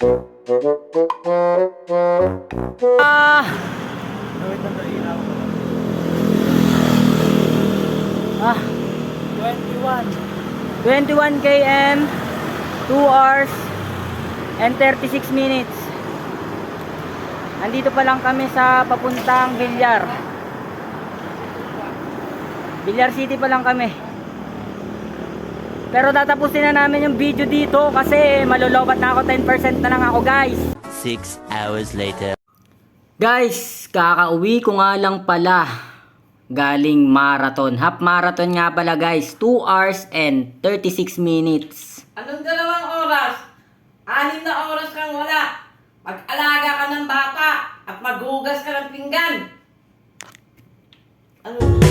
Ah! Ah, 21 km, 2 hours and 36 minutes. Nandito pa lang kami sa papuntang Villar. Villar City pa lang kami. Pero tatapusin na namin yung video dito kasi malolobat na ako, 10% na lang ako, guys. 6 hours later. Guys, kakauwi ko nga lang pala galing marathon. Half marathon nga pala, guys. 2 hours and 36 minutes. Anong 2 oras? 6 na oras kang wala. Mag-alaga ka ng bata at maghugas ka ng pinggan. Ano?